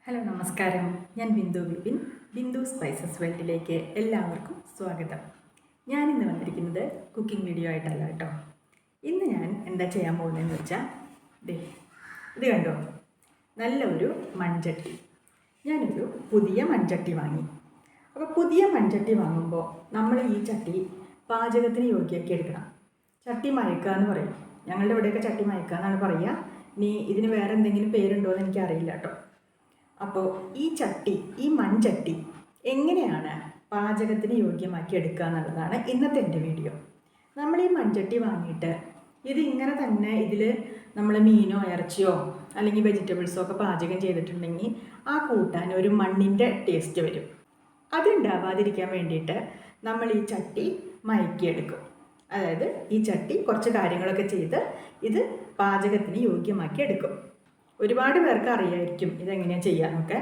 Hello നമസ്കാരം. ഞാൻ Bindu Vipin. Bindu spices വേൾഡിലേക്ക് എല്ലാവർക്കും സ്വാഗതം. ഞാനിന്ന് വന്നിരിക്കുന്നത് കുക്കിംഗ് വീഡിയോ ആയിട്ടല്ല കേട്ടോ. ഇന്ന് ഞാൻ എന്താ ചെയ്യാൻ പോകുന്നതെന്ന് വെച്ചാൽ ഇത് കണ്ടോ, നല്ലൊരു മൺചട്ടി. ഞാനൊരു പുതിയ മൺചട്ടി വാങ്ങി. അപ്പോൾ പുതിയ മൺചട്ടി വാങ്ങുമ്പോൾ നമ്മൾ ഈ ചട്ടി പാചകത്തിന് യോഗ്യമാക്കി എടുക്കണം. ചട്ടി മയക്കുക എന്ന് പറയും. ഞങ്ങളുടെ ഇവിടെയൊക്കെ ചട്ടി മയക്കുക എന്നാണ് പറയുക. ഇനി ഇതിന് വേറെ എന്തെങ്കിലും പേരുണ്ടോ എന്ന് എനിക്കറിയില്ല കേട്ടോ. അപ്പോൾ ഈ മൺചട്ടി എങ്ങനെയാണ് പാചകത്തിന് യോഗ്യമാക്കി എടുക്കുക എന്നുള്ളതാണ് ഇന്നത്തെ എൻ്റെ വീഡിയോ. നമ്മൾ ഈ മൺചട്ടി വാങ്ങിയിട്ട് ഇത് ഇങ്ങനെ തന്നെ ഇതിൽ നമ്മൾ മീനോ ഇറച്ചിയോ അല്ലെങ്കിൽ വെജിറ്റബിൾസോ ഒക്കെ പാചകം ചെയ്തിട്ടുണ്ടെങ്കിൽ ആ കൂട്ടാൻ ഒരു മണ്ണിൻ്റെ ടേസ്റ്റ് വരും. അതുണ്ടാവാതിരിക്കാൻ വേണ്ടിയിട്ട് നമ്മൾ ഈ ചട്ടി മയക്കിയെടുക്കും. അതായത് ഈ ചട്ടി കുറച്ച് കാര്യങ്ങളൊക്കെ ചെയ്ത് ഇത് പാചകത്തിന് യോഗ്യമാക്കി എടുക്കും. ഒരുപാട് പേർക്ക് അറിയായിരിക്കും ഇതെങ്ങനെയാണ് ചെയ്യാനൊക്കെ.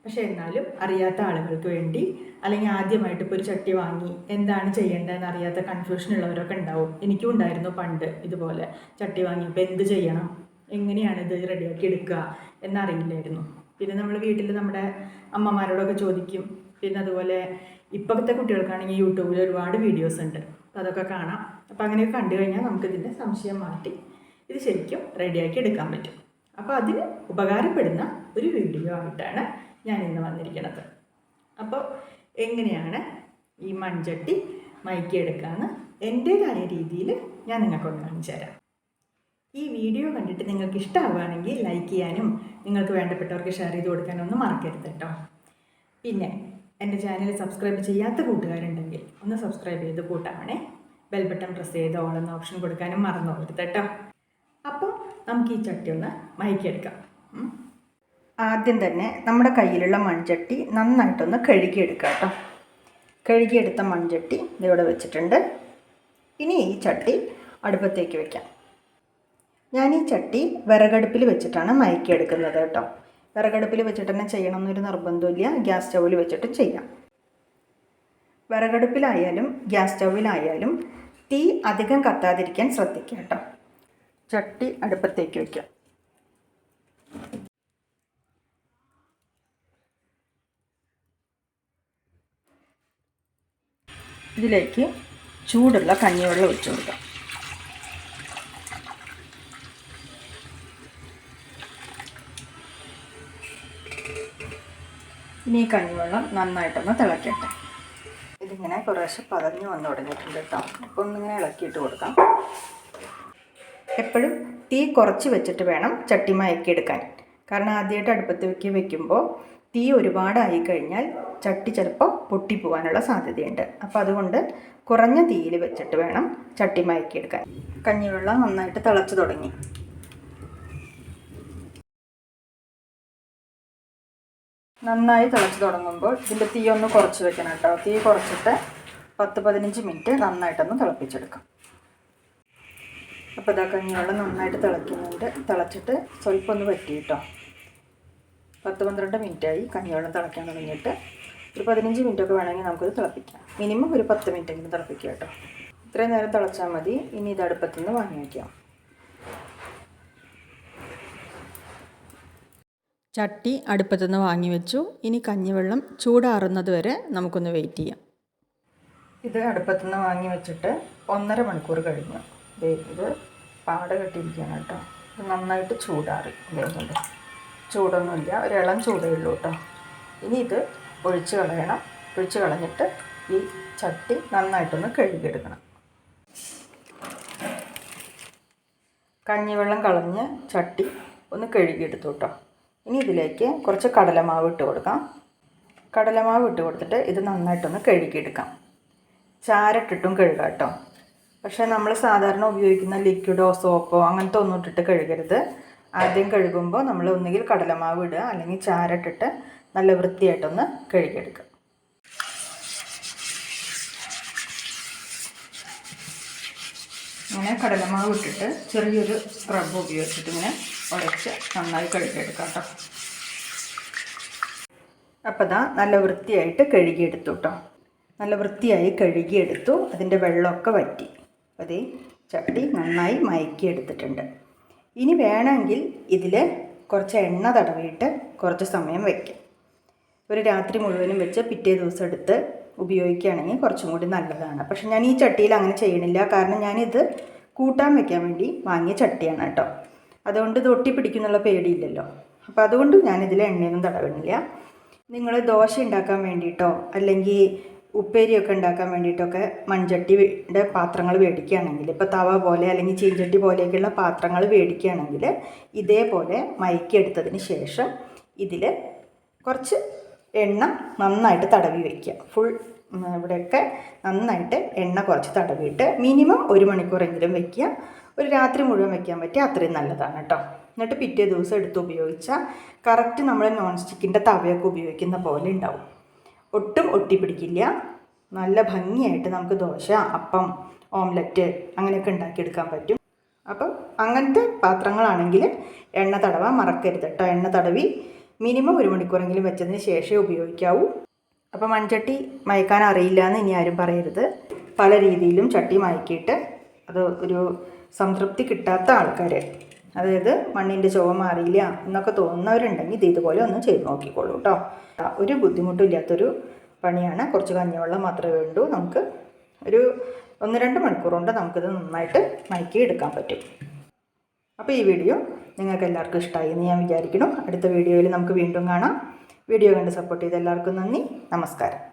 പക്ഷേ എന്നാലും അറിയാത്ത ആളുകൾക്ക് വേണ്ടി, അല്ലെങ്കിൽ ആദ്യമായിട്ട് ഇപ്പോൾ ഒരു ചട്ടി വാങ്ങി എന്താണ് ചെയ്യേണ്ടതെന്ന് അറിയാത്ത കൺഫ്യൂഷൻ ഉള്ളവരൊക്കെ ഉണ്ടാവും. എനിക്കും ഉണ്ടായിരുന്നു പണ്ട് ഇതുപോലെ. ചട്ടി വാങ്ങിയപ്പോൾ എന്ത് ചെയ്യണം, എങ്ങനെയാണ് ഇത് റെഡിയാക്കി എടുക്കുക എന്നറിയില്ലായിരുന്നു. പിന്നെ നമ്മൾ വീട്ടിൽ നമ്മുടെ അമ്മമാരോടൊക്കെ ചോദിക്കും. പിന്നെ അതുപോലെ ഇപ്പോഴത്തെ കുട്ടികൾക്കാണെങ്കിൽ യൂട്യൂബിൽ ഒരുപാട് വീഡിയോസ് ഉണ്ട്, അപ്പോൾ അതൊക്കെ കാണാം. അപ്പോൾ അങ്ങനെയൊക്കെ കണ്ടു കഴിഞ്ഞാൽ നമുക്കിതിൻ്റെ സംശയം മാറ്റി ഇത് ശരിക്കും റെഡിയാക്കി എടുക്കാൻ പറ്റും. അപ്പോൾ അതിന് ഉപകാരപ്പെടുന്ന ഒരു വീഡിയോ ആയിട്ടാണ് ഞാൻ ഇന്ന് വന്നിരിക്കുന്നത്. അപ്പോൾ എങ്ങനെയാണ് ഈ മൺചട്ടി മയക്കിയെടുക്കാമെന്ന് എൻ്റേതായ രീതിയിൽ ഞാൻ നിങ്ങൾക്കൊന്ന് കാണിച്ചു തരാം. ഈ വീഡിയോ കണ്ടിട്ട് നിങ്ങൾക്ക് ഇഷ്ടമാവുകയാണെങ്കിൽ ലൈക്ക് ചെയ്യാനും നിങ്ങൾക്ക് വേണ്ടപ്പെട്ടവർക്ക് ഷെയർ ചെയ്ത് കൊടുക്കാനും ഒന്നും മറക്കരുത് കേട്ടോ. പിന്നെ എൻ്റെ ചാനൽ സബ്സ്ക്രൈബ് ചെയ്യാത്ത കൂട്ടുകാരുണ്ടെങ്കിൽ ഒന്ന് സബ്സ്ക്രൈബ് ചെയ്ത് കൂട്ടാവണേ. ബെൽ ബട്ടൺ പ്രസ് ചെയ്ത് ഓൾ എന്ന ഓപ്ഷൻ കൊടുക്കാനും മറന്നു പോകരുത് കേട്ടോ. അപ്പോൾ നമുക്ക് ഈ ചട്ടി ഒന്ന് മയക്കിയെടുക്കാം. ആദ്യം തന്നെ നമ്മുടെ കയ്യിലുള്ള മൺചട്ടി നന്നായിട്ടൊന്ന് കഴുകിയെടുക്കുക കേട്ടോ. കഴുകിയെടുത്ത മൺചട്ടി ഇവിടെ വെച്ചിട്ടുണ്ട്. ഇനി ഈ ചട്ടി അടുപ്പത്തേക്ക് വയ്ക്കാം. ഞാൻ ഈ ചട്ടി വിറകടുപ്പിൽ വെച്ചിട്ടാണ് മയക്കിയെടുക്കുന്നത് കേട്ടോ. വിറകടുപ്പിൽ വെച്ചിട്ട് തന്നെ ചെയ്യണമെന്നൊരു നിർബന്ധമില്ല. ഗ്യാസ് സ്റ്റൗവിൽ വെച്ചിട്ടും ചെയ്യാം. വിറകടുപ്പിലായാലും ഗ്യാസ് സ്റ്റൗവിലായാലും തീ അധികം കത്താതിരിക്കാൻ ശ്രദ്ധിക്കുക കേട്ടോ. ചട്ടി അടുപ്പത്തേക്ക് വയ്ക്കാം. ഇതിലേക്ക് ചൂടുള്ള കഞ്ഞിവെള്ളം ഒഴിച്ചു കൊടുക്കാം. ഇനി ഈ കഞ്ഞിവെള്ളം നന്നായിട്ടൊന്ന് തിളക്കട്ടെ. ഇതിങ്ങനെ കുറേശ്ശെ പതഞ്ഞ് വന്നു തുടങ്ങിയിട്ടുണ്ട് കേട്ടോ. അപ്പോൾ ഒന്നിങ്ങനെ ഇളക്കിയിട്ട് കൊടുക്കാം. എപ്പോഴും തീ കുറച്ച് വെച്ചിട്ട് വേണം ചട്ടി മയക്കിയെടുക്കാൻ. കാരണം ആദ്യമായിട്ട് അടുപ്പത്ത് വെക്കുമ്പോൾ തീ ഒരുപാടായി കഴിഞ്ഞാൽ ചട്ടി ചിലപ്പോൾ പൊട്ടിപ്പോകാനുള്ള സാധ്യതയുണ്ട്. അപ്പോൾ അതുകൊണ്ട് കുറഞ്ഞ തീയിൽ വെച്ചിട്ട് വേണം ചട്ടി മയക്കിയെടുക്കാൻ. കഞ്ഞിവെള്ളം നന്നായിട്ട് തിളച്ച് തുടങ്ങി. നന്നായി തിളച്ച് തുടങ്ങുമ്പോൾ ഇതിൻ്റെ തീ ഒന്ന് കുറച്ച് വെക്കണം കേട്ടോ. തീ കുറച്ചിട്ട് 10-15 മിനിറ്റ് നന്നായിട്ടൊന്ന് തിളപ്പിച്ചെടുക്കാം. അപ്പോൾ ഇതാ കഞ്ഞിവെള്ളം നന്നായിട്ട് തിളയ്ക്കുന്നുണ്ട്. തിളച്ചിട്ട് സ്വല്പം ഒന്ന് വറ്റി കേട്ടോ. 10-12 മിനിറ്റായി കഞ്ഞിവെള്ളം തിളയ്ക്കാൻ തുടങ്ങിയിട്ട്. ഒരു 15 മിനിറ്റൊക്കെ വേണമെങ്കിൽ നമുക്കിത് തിളപ്പിക്കാം. മിനിമം ഒരു 10 മിനിറ്റെങ്കിലും തിളപ്പിക്കുക കേട്ടോ. ഇത്രയും നേരം തിളച്ചാൽ മതി. ഇനി ഇത് അടുപ്പത്തുനിന്ന് വാങ്ങി വയ്ക്കാം. ചട്ടി അടുപ്പത്തുനിന്ന് വാങ്ങി വെച്ചു. ഇനി കഞ്ഞിവെള്ളം ചൂടാറുന്നത് വരെ നമുക്കൊന്ന് വെയിറ്റ് ചെയ്യാം. ഇത് അടുപ്പത്തുനിന്ന് വാങ്ങി വെച്ചിട്ട് 1.5 മണിക്കൂർ കഴിഞ്ഞു. ഇത് പാട കെട്ടിയിരിക്കുകയാണ് കേട്ടോ. ഇത് നന്നായിട്ട് ചൂടാറി. ഇതേപോലെ ചൂടൊന്നുമില്ല, ഒരു ഇളം ചൂടേ ഉള്ളൂ കേട്ടോ. ഇനി ഇത് ഒഴിച്ച് കളയണം. ഒഴിച്ച് കളഞ്ഞിട്ട് ഈ ചട്ടി നന്നായിട്ടൊന്ന് കഴുകിയെടുക്കണം. കഞ്ഞിവെള്ളം കളഞ്ഞ് ചട്ടി ഒന്ന് കഴുകിയെടുത്തു കേട്ടോ. ഇനി ഇതിലേക്ക് കുറച്ച് കടലമാവ് ഇട്ട് കൊടുക്കാം. കടലമാവ് ഇട്ട് കൊടുത്തിട്ട് ഇത് നന്നായിട്ടൊന്ന് കഴുകിയെടുക്കാം. ചാരട്ടിട്ടും കഴുകാം കേട്ടോ. പക്ഷേ നമ്മൾ സാധാരണ ഉപയോഗിക്കുന്ന ലിക്വിഡോ സോപ്പോ അങ്ങനത്തെ ഒന്നും ഇട്ടിട്ട് കഴുകരുത്. ആദ്യം കഴുകുമ്പോൾ നമ്മൾ ഒന്നുകിൽ കടലമാവ് ഇടുക, അല്ലെങ്കിൽ ചാരട്ടിട്ട് നല്ല വൃത്തിയായിട്ടൊന്ന് കഴുകിയെടുക്കുക. ഇങ്ങനെ കടലമാവ് ഇട്ടിട്ട് ചെറിയൊരു സ്ക്രബ് ഉപയോഗിച്ചിട്ട് ഇങ്ങനെ ഉടച്ച് നന്നായി കഴുകിയെടുക്കാം കേട്ടോ. അപ്പോൾ ഇതാ നല്ല വൃത്തിയായിട്ട് കഴുകിയെടുത്തു കേട്ടോ. നല്ല വൃത്തിയായി കഴുകിയെടുത്തു. അതിൻ്റെ വെള്ളമൊക്കെ വറ്റി. അതേ ചട്ടി നന്നായി മയക്കിയെടുത്തിട്ടുണ്ട്. ഇനി വേണമെങ്കിൽ ഇതിൽ കുറച്ച് എണ്ണ തടവിയിട്ട് കുറച്ച് സമയം വയ്ക്കുക. ഒരു രാത്രി മുഴുവനും വെച്ച് പിറ്റേ ദിവസം എടുത്ത് ഉപയോഗിക്കുകയാണെങ്കിൽ കുറച്ചും കൂടി നല്ലതാണ്. പക്ഷെ ഞാൻ ഈ ചട്ടിയിൽ അങ്ങനെ ചെയ്യണില്ല, കാരണം ഞാനിത് കൂട്ടാൻ വെക്കാൻ വേണ്ടി വാങ്ങിയ ചട്ടിയാണ് കേട്ടോ. അതുകൊണ്ട് ഇത് ഒട്ടിപ്പിടിക്കുന്നുള്ള പേടിയില്ലല്ലോ. അപ്പോൾ അതുകൊണ്ട് ഞാനിതിൽ എണ്ണയൊന്നും തടവണില്ല. നിങ്ങൾ ദോശ ഉണ്ടാക്കാൻ വേണ്ടിയിട്ടോ അല്ലെങ്കിൽ ഉപ്പേരിയൊക്കെ ഉണ്ടാക്കാൻ വേണ്ടിയിട്ടൊക്കെ മൺചട്ടിയുടെ പാത്രങ്ങൾ മേടിക്കുകയാണെങ്കിൽ, ഇപ്പോൾ തവ പോലെ അല്ലെങ്കിൽ ചീഞ്ചട്ടി പോലെയൊക്കെയുള്ള പാത്രങ്ങൾ മേടിക്കുകയാണെങ്കിൽ ഇതേപോലെ മയക്കിയെടുത്തതിന് ശേഷം ഇതിൽ കുറച്ച് എണ്ണ നന്നായിട്ട് തടവി വയ്ക്കുക. ഫുൾ ഇവിടെയൊക്കെ നന്നായിട്ട് എണ്ണ കുറച്ച് തടവിയിട്ട് മിനിമം 1 മണിക്കൂറെങ്കിലും വയ്ക്കുക. ഒരു രാത്രി മുഴുവൻ വയ്ക്കാൻ പറ്റിയ അത്രയും നല്ലതാണ് കേട്ടോ. എന്നിട്ട് പിറ്റേ ദിവസം എടുത്ത് ഉപയോഗിച്ചാൽ കറക്റ്റ് നമ്മൾ നോൺ സ്റ്റിക്കിൻ്റെ തവയൊക്കെ ഉപയോഗിക്കുന്ന പോലെ ഉണ്ടാവും. ഒട്ടും ഒട്ടിപ്പിടിക്കില്ല. നല്ല ഭംഗിയായിട്ട് നമുക്ക് ദോശ, അപ്പം, ഓംലെറ്റ് അങ്ങനെയൊക്കെ ഉണ്ടാക്കിയെടുക്കാൻ പറ്റും. അപ്പം അങ്ങനത്തെ പാത്രങ്ങളാണെങ്കിൽ എണ്ണ തടവാൻ മറക്കരുത് കേട്ടോ. എണ്ണ തടവി മിനിമം 1 മണിക്കൂറെങ്കിലും വെച്ചതിന് ശേഷമേ ഉപയോഗിക്കാവൂ. അപ്പോൾ മൺചട്ടി മയക്കാൻ അറിയില്ല എന്ന് ഇനി ആരും പറയരുത്. പല രീതിയിലും ചട്ടി മയക്കിയിട്ട് അത് ഒരു സംതൃപ്തി കിട്ടാത്ത ആൾക്കാർ, അതായത് മണ്ണിൻ്റെ ചുവ മാറിയില്ല എന്നൊക്കെ തോന്നുന്നവരുണ്ടെങ്കിൽ ഇത് ഇതുപോലെ ഒന്ന് ചെയ്ത് നോക്കിക്കോളൂ കേട്ടോ. ഒരു ബുദ്ധിമുട്ടും ഇല്ലാത്തൊരു പണിയാണ്. കുറച്ച് കഞ്ഞിവെള്ളം മാത്രമേ വേണ്ടൂ. നമുക്ക് ഒരു 1-2 മണിക്കൂർ കൊണ്ട് നമുക്കിത് നന്നായിട്ട് മയക്കി എടുക്കാൻ പറ്റും. അപ്പോൾ ഈ വീഡിയോ നിങ്ങൾക്ക് എല്ലാവർക്കും ഇഷ്ടമായി എന്ന് ഞാൻ വിചാരിക്കുന്നു. അടുത്ത വീഡിയോയിൽ നമുക്ക് വീണ്ടും കാണാം. വീഡിയോ കണ്ട് സപ്പോർട്ട് ചെയ്ത എല്ലാവർക്കും നന്ദി. നമസ്കാരം.